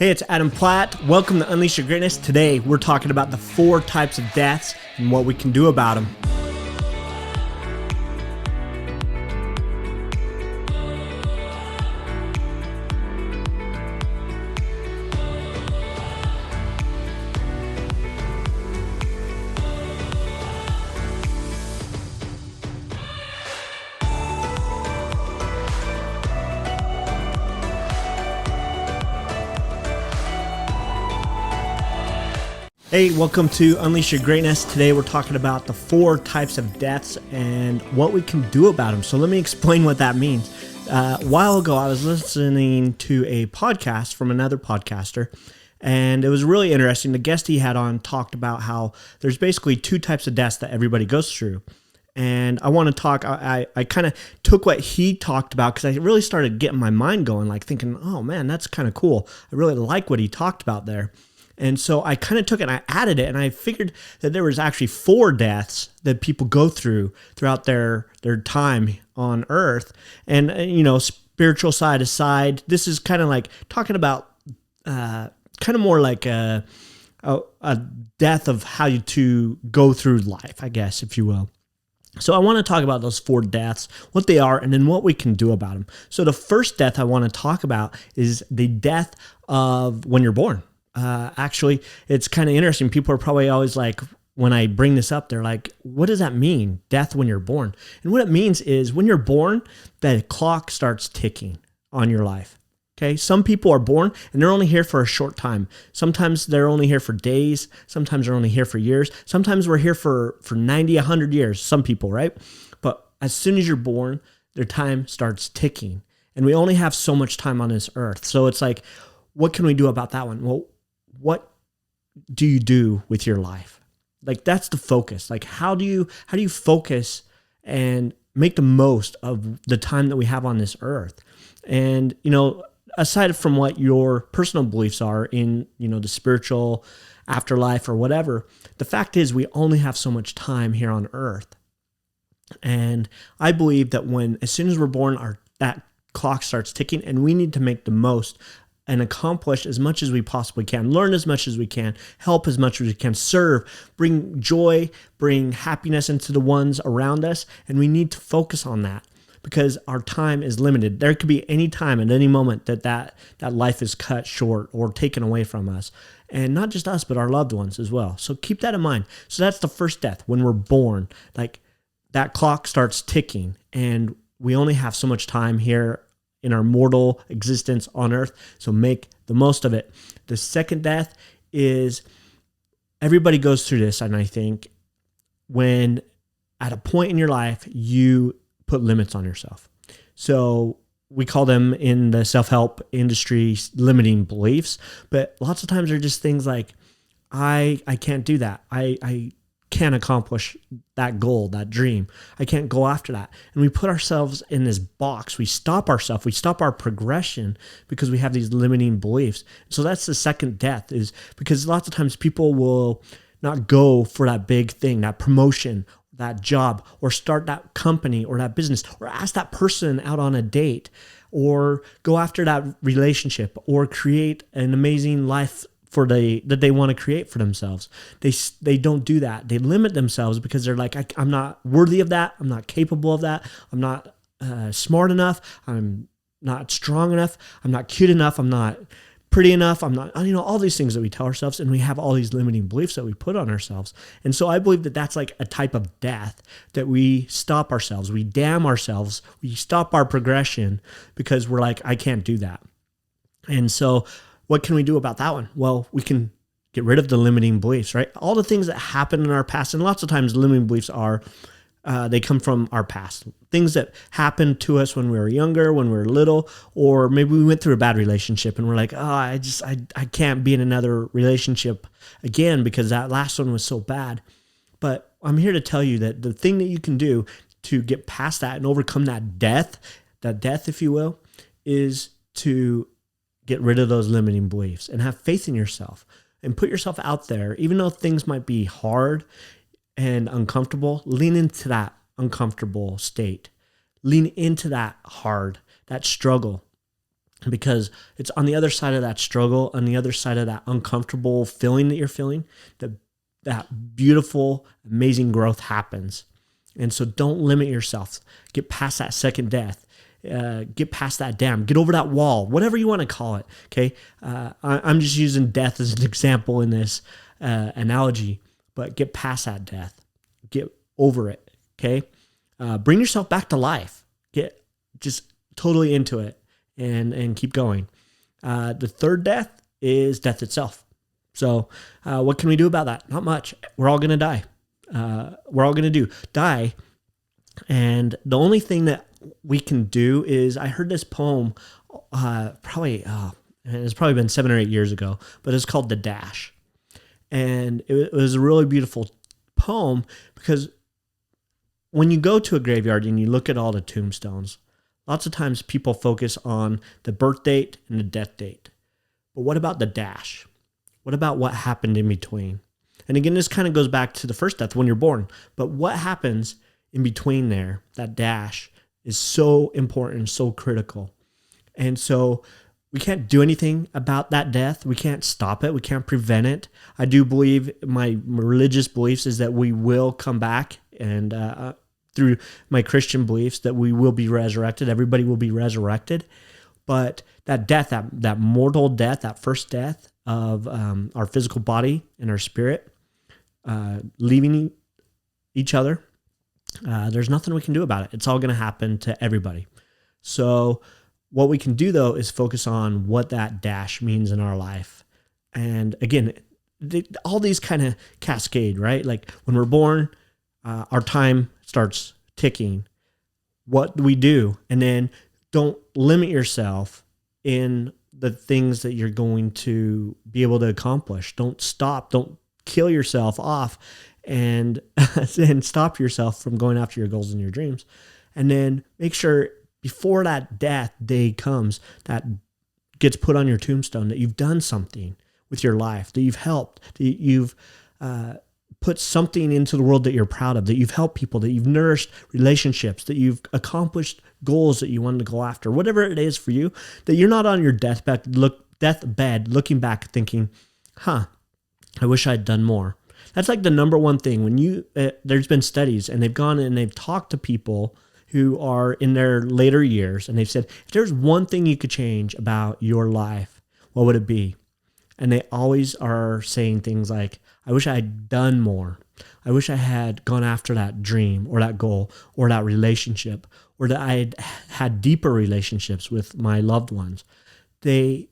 Hey, it's Adam Platt. Welcome to Unleash Your Greatness. Today, we're talking about the 4 types of deaths and what we can do about them. Hey, welcome to Unleash Your Greatness. Today we're talking about the 4 types of deaths and what we can do about them. So let me explain what that means. A while ago, I was listening to a podcast from another podcaster, and it was really interesting. The guest he had on talked about how there's basically 2 types of deaths that everybody goes through. And I want to talk, I kind of took what he talked about because I really started getting my mind going, like thinking, oh man, that's kind of cool. I really like what he talked about there. And so I kind of took it and I added it, and I figured that there was actually 4 deaths that people go through throughout their time on earth. And, spiritual side aside, this is kind of like talking about kind of more like a death of how to go through life, I guess, if you will. So I want to talk about those 4 deaths, what they are, and then what we can do about them. So the first death I want to talk about is the death of when you're born. Actually, it's kind of interesting. People are probably always like, when I bring this up, they're like, what does that mean, death when you're born? And what it means is when you're born, the clock starts ticking on your life. Okay, some people are born and they're only here for a short time. Sometimes they're only here for days. Sometimes they're only here for years. Sometimes we're here for 90, 100 years, some people, right? But as soon as you're born, their time starts ticking. And we only have so much time on this earth. So it's like, what can we do about that one? Well, what do you do with your life? Like, that's the focus. Like, how do you focus and make the most of the time that we have on this earth? And, aside from what your personal beliefs are in, the spiritual afterlife or whatever, the fact is we only have so much time here on earth. And I believe that as soon as we're born, that clock starts ticking, and we need to make the most and accomplish as much as we possibly can, learn as much as we can, help as much as we can, serve, bring joy, bring happiness into the ones around us. And we need to focus on that because our time is limited. There could be any time at any moment that life is cut short or taken away from us. And not just us, but our loved ones as well. So keep that in mind. So that's the first death. When we're born, like that clock starts ticking and we only have so much time here in our mortal existence on earth, so make the most of it. The second death is, everybody goes through this, and I think when at a point in your life, you put limits on yourself. So we call them in the self-help industry limiting beliefs, but lots of times they're just things like, I can't do that. I can't accomplish that goal, that dream. I can't go after that. And we put ourselves in this box. We stop ourselves. We stop our progression because we have these limiting beliefs. So that's the second death, is because lots of times people will not go for that big thing, that promotion, that job, or start that company or that business, or ask that person out on a date, or go after that relationship, or create an amazing life that they want to create for themselves. They don't do that. They limit themselves because they're like, I'm not worthy of that. I'm not capable of that. I'm not smart enough. I'm not strong enough. I'm not cute enough. I'm not pretty enough. I'm not, all these things that we tell ourselves, and we have all these limiting beliefs that we put on ourselves. And so I believe that that's like a type of death, that we stop ourselves. We damn ourselves. We stop our progression because we're like, I can't do that. And so what can we do about that one? Well, we can get rid of the limiting beliefs, right? All the things that happen in our past, and lots of times limiting beliefs they come from our past. Things that happened to us when we were younger, when we were little, or maybe we went through a bad relationship and we're like, I can't be in another relationship again because that last one was so bad. But I'm here to tell you that the thing that you can do to get past that and overcome that death, if you will, is to get rid of those limiting beliefs and have faith in yourself and put yourself out there. Even though things might be hard and uncomfortable, lean into that uncomfortable state. Lean into that hard, that struggle. because it's on the other side of that struggle, on the other side of that uncomfortable feeling that you're feeling, that beautiful, amazing growth happens. And so don't limit yourself. Get past that second death. Get past that dam. Get over that wall, whatever you want to call it. Okay. I'm just using death as an example in this analogy, but get past that death. Get over it. Okay. Bring yourself back to life. Get just totally into it and keep going. The third death is death itself. So what can we do about that? Not much. We're all going to die. We're all going to die. And the only thing that we can do is, I heard this poem it's probably been 7 or 8 years ago, but it's called The Dash. And it was a really beautiful poem, because when you go to a graveyard and you look at all the tombstones, lots of times people focus on the birth date and the death date. But what about the dash? What about what happened in between? And again, this kind of goes back to the first death, when you're born. But what happens in between there, that dash, is so important, so critical. And so we can't do anything about that death. We can't stop it. We can't prevent it. I do believe, my religious beliefs is that we will come back, and through my Christian beliefs, that we will be resurrected. Everybody will be resurrected. But that death, that mortal death, that first death of our physical body and our spirit, leaving each other, there's nothing we can do about it. It's all going to happen to everybody. So what we can do, though, is focus on what that dash means in our life. And again, all these kind of cascade, right? Like when we're born, our time starts ticking. What do we do? And then don't limit yourself in the things that you're going to be able to accomplish. Don't stop. Don't kill yourself off and stop yourself from going after your goals and your dreams. And then make sure before that death day comes, that gets put on your tombstone, that you've done something with your life, that you've helped, that you've put something into the world that you're proud of, that you've helped people, that you've nourished relationships, that you've accomplished goals that you wanted to go after, whatever it is for you, that you're not on your deathbed looking back thinking, I wish I'd done more. That's like the number one thing. When there's been studies, and they've gone and they've talked to people who are in their later years, and they've said, if there's one thing you could change about your life, what would it be? And they always are saying things like, I wish I had done more. I wish I had gone after that dream or that goal or that relationship, or that I had deeper relationships with my loved ones. They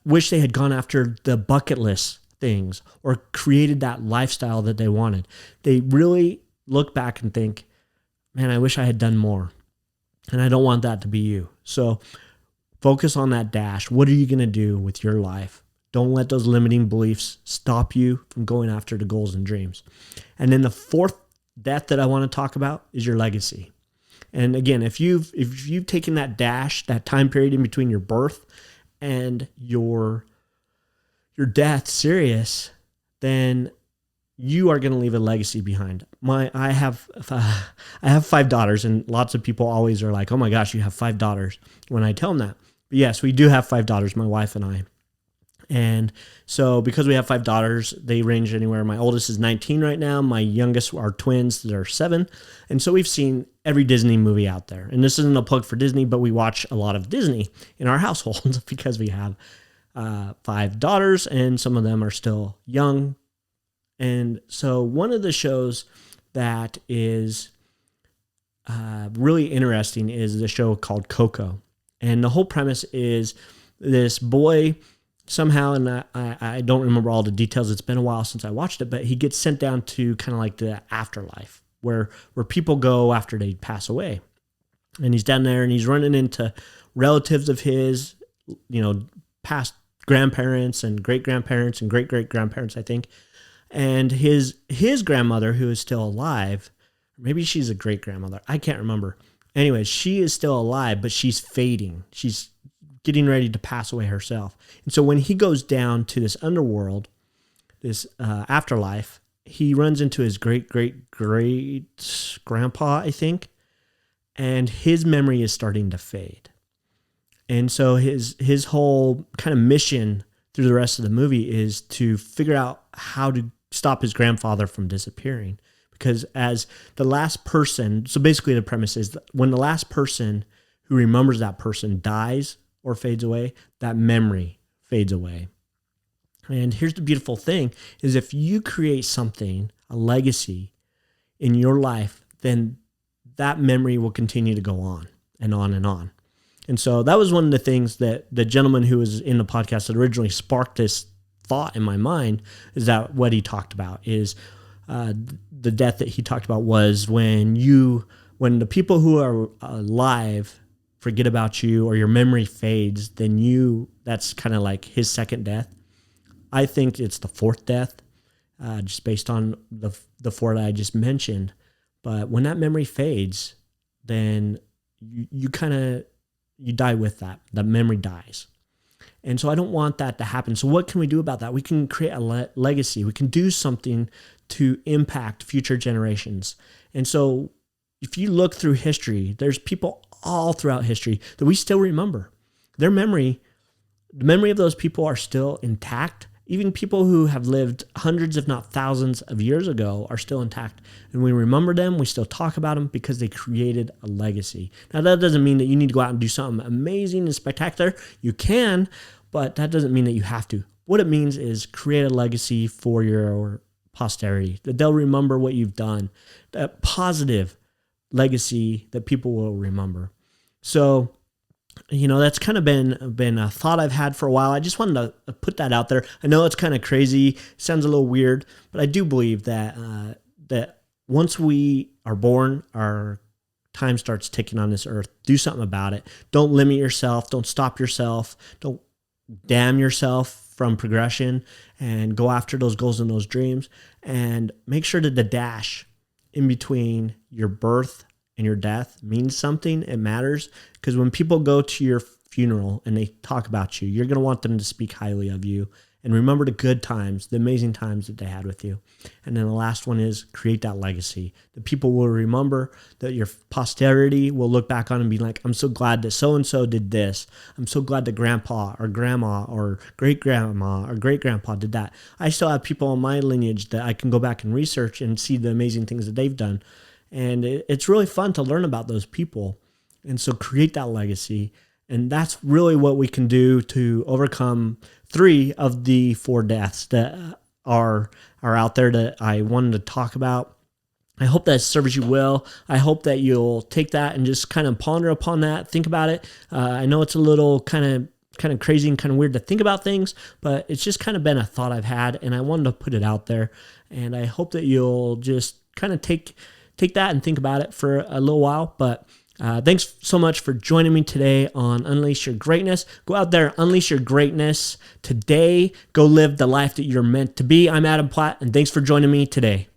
wish they had gone after the bucket list things or created that lifestyle that they wanted. They really look back and think, man, I wish I had done more. And I don't want that to be you. So focus on that dash. What are you going to do with your life? Don't let those limiting beliefs stop you from going after the goals and dreams. And then the fourth death that I want to talk about is your legacy. And again, if you've taken that dash, that time period in between your birth and your death serious, then you are going to leave a legacy behind. I have 5 daughters, and lots of people always are like, "Oh my gosh, you have 5 daughters." When I tell them that, but yes, we do have 5 daughters, my wife and I. And so because we have 5 daughters, they range anywhere. My oldest is 19 right now. My youngest are twins that are 7. And so we've seen every Disney movie out there. And this isn't a plug for Disney, but we watch a lot of Disney in our household because we have 5 daughters, and some of them are still young. And so one of the shows that is really interesting is the show called Coco. And the whole premise is this boy somehow, and I don't remember all the details. It's been a while since I watched it, but he gets sent down to kind of like the afterlife where people go after they pass away. And he's down there and he's running into relatives of his, past grandparents and great-grandparents and great-great-grandparents, I think. And his grandmother, who is still alive, maybe she's a great-grandmother, I can't remember. Anyway, she is still alive, but she's fading. She's getting ready to pass away herself. And so when he goes down to this underworld, this afterlife, he runs into his great-great-great grandpa, I think, and his memory is starting to fade. And so his whole kind of mission through the rest of the movie is to figure out how to stop his grandfather from disappearing. Because as the last person, so basically the premise is that when the last person who remembers that person dies or fades away, that memory fades away. And here's the beautiful thing is if you create something, a legacy in your life, then that memory will continue to go on and on and on. And so that was one of the things that the gentleman who was in the podcast that originally sparked this thought in my mind is that what he talked about is the death that he talked about was when the people who are alive forget about you or your memory fades, then that's kind of like his second death. I think it's the fourth death, just based on the four that I just mentioned. But when that memory fades, then you die with that. The memory dies. And so I don't want that to happen. So what can we do about that? We can create a legacy. We can do something to impact future generations. And so if you look through history, there's people all throughout history that we still remember. The memory of those people are still intact. Even people who have lived hundreds, if not thousands of years ago are still intact. And we remember them, we still talk about them because they created a legacy. Now, that doesn't mean that you need to go out and do something amazing and spectacular. You can, but that doesn't mean that you have to. What it means is create a legacy for your posterity, that they'll remember what you've done, that positive legacy that people will remember. So, that's kind of been a thought I've had for a while. I just wanted to put that out there. I know it's kind of crazy, sounds a little weird, but I do believe that that once we are born, our time starts ticking on this earth. Do something about it. Don't limit yourself. Don't stop yourself. Don't damn yourself from progression, and go after those goals and those dreams. And make sure that the dash in between your birth and your death means something. It matters, because when people go to your funeral and they talk about you, you're going to want them to speak highly of you and remember the good times, the amazing times that they had with you. And then the last one is create that legacy. The people will remember, that your posterity will look back on and be like, I'm so glad that so-and-so did this. I'm so glad that grandpa or grandma or great-grandma or great-grandpa did that. I still have people in my lineage that I can go back and research and see the amazing things that they've done. And it's really fun to learn about those people. And so create that legacy. And that's really what we can do to overcome 3 of the 4 deaths that are out there that I wanted to talk about. I hope that serves you well. I hope that you'll take that and just kind of ponder upon that, think about it. I know it's a little kind of crazy and kind of weird to think about things, but it's just kind of been a thought I've had, and I wanted to put it out there. And I hope that you'll just kind of take that and think about it for a little while. But thanks so much for joining me today on Unleash Your Greatness. Go out there, unleash your greatness today. Go live the life that you're meant to be. I'm Adam Platt, and thanks for joining me today.